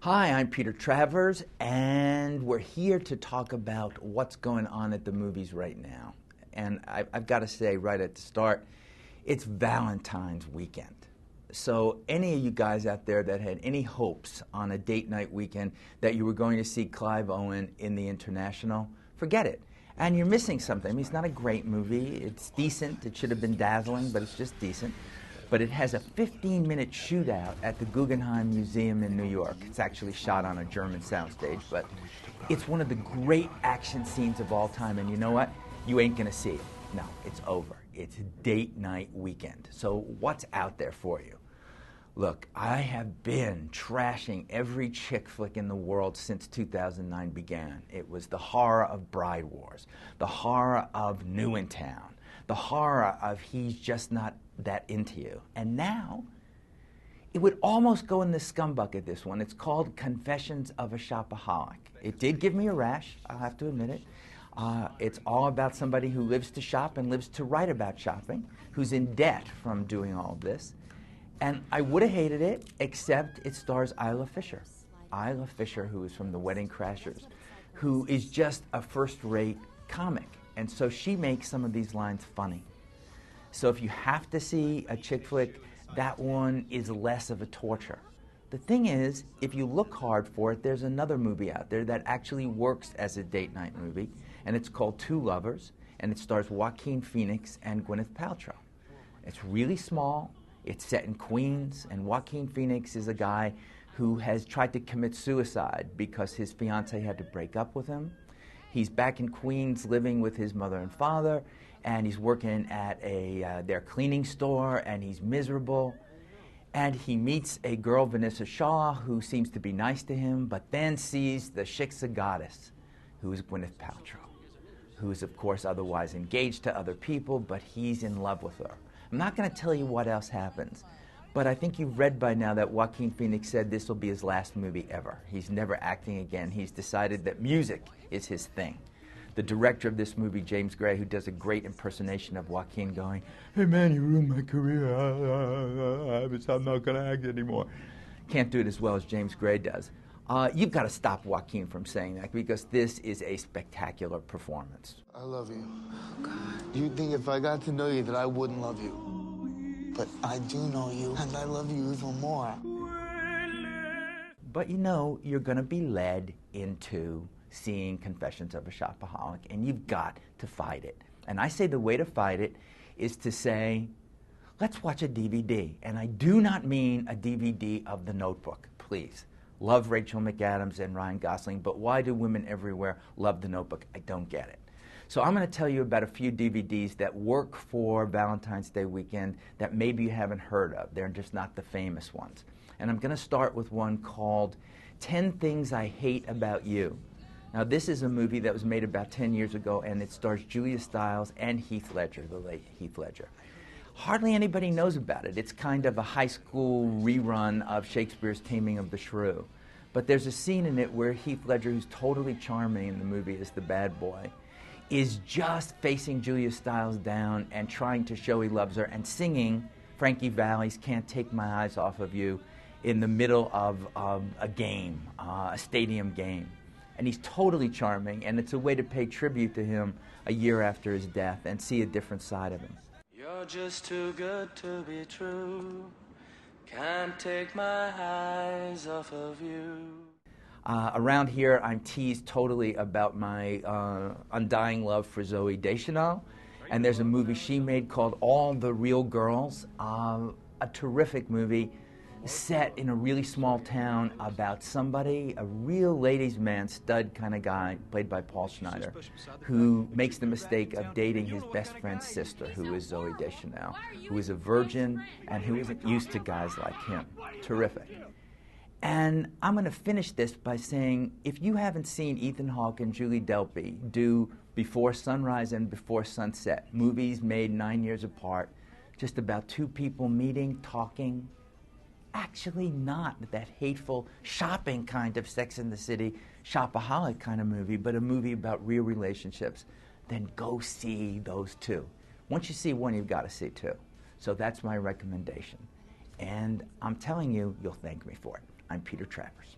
Hi, I'm Peter Travers, and we're here to talk about what's going on at the movies right now. And I've got to say right at the start, it's Valentine's weekend. So any of you guys out there that had any hopes on a date night weekend that you were going to see Clive Owen in The International, forget it. And you're missing something. I mean, it's not a great movie. It's decent. It should have been dazzling, but it's just decent. But it has a 15-minute shootout at the Guggenheim Museum in New York. It's actually shot on a German soundstage, but it's one of the great action scenes of all time. And you know what? You ain't gonna see it. No, it's over. It's date night weekend. So what's out there for you? Look, I have been trashing every chick flick in the world since 2009 began. It was the horror of Bride Wars, the horror of New in Town, the horror of He's Just Not That Into You. And now, it would almost go in the scum bucket, this one. It's called Confessions of a Shopaholic. It did give me a rash, I'll have to admit it. It's all about somebody who lives to shop and lives to write about shopping, who's in debt from doing all of this. And I would have hated it, except it stars Isla Fisher. Isla Fisher, who is from The Wedding Crashers, who is just a first-rate comic. And so she makes some of these lines funny. So if you have to see a chick flick, that one is less of a torture. The thing is, if you look hard for it, there's another movie out there that actually works as a date night movie, and it's called Two Lovers, and it stars Joaquin Phoenix and Gwyneth Paltrow. It's really small. It's set in Queens, and Joaquin Phoenix is a guy who has tried to commit suicide because his fiancée had to break up with him. He's back in Queens living with his mother and father, and he's working at their cleaning store, and he's miserable. And he meets a girl, Vanessa Shaw, who seems to be nice to him, but then sees the Shiksa goddess, who is Gwyneth Paltrow, who is, of course, otherwise engaged to other people, but he's in love with her. I'm not going to tell you what else happens, but I think you've read by now that Joaquin Phoenix said this will be his last movie ever. He's never acting again. He's decided that music is his thing. The director of this movie, James Gray, who does a great impersonation of Joaquin, going, "Hey man, you ruined my career. I'm not going to act anymore." Can't do it as well as James Gray does. You've got to stop Joaquin from saying that, because this is a spectacular performance. I love you. Oh, God. You'd think if I got to know you that I wouldn't love you. But I do know you, and I love you even more. But you know, you're going to be led into seeing Confessions of a Shopaholic, and you've got to fight it. And I say the way to fight it is to say, let's watch a DVD. And I do not mean a DVD of The Notebook, please. Love Rachel McAdams and Ryan Gosling, but why do women everywhere love The Notebook? I don't get it. So I'm going to tell you about a few DVDs that work for Valentine's Day weekend that maybe you haven't heard of. They're just not the famous ones. And I'm going to start with one called 10 Things I Hate About You. Now, this is a movie that was made about 10 years ago, and it stars Julia Stiles and Heath Ledger, the late Heath Ledger. Hardly anybody knows about it. It's kind of a high school rerun of Shakespeare's Taming of the Shrew. But there's a scene in it where Heath Ledger, who's totally charming in the movie as the bad boy, is just facing Julia Stiles down and trying to show he loves her and singing Frankie Valli's Can't Take My Eyes Off of You in the middle of a game, a stadium game. And he's totally charming, and it's a way to pay tribute to him a year after his death and see a different side of him. You're just too good to be true. Can't take my eyes off of you. Around here, I'm teased totally about my undying love for Zooey Deschanel, and there's a movie she made called All the Real Girls, a terrific movie set in a really small town about somebody, a real ladies' man, stud kind of guy, played by Paul Schneider, who makes the mistake of dating his best friend's sister, who is Zooey Deschanel, who is a virgin and who isn't used to guys like him. Terrific. And I'm going to finish this by saying, if you haven't seen Ethan Hawke and Julie Delpy do Before Sunrise and Before Sunset, movies made 9 years apart, just about two people meeting, talking, actually not that hateful shopping kind of Sex and the City, shopaholic kind of movie, but a movie about real relationships, then go see those two. Once you see one, you've got to see two. So that's my recommendation. And I'm telling you, you'll thank me for it. I'm Peter Travers.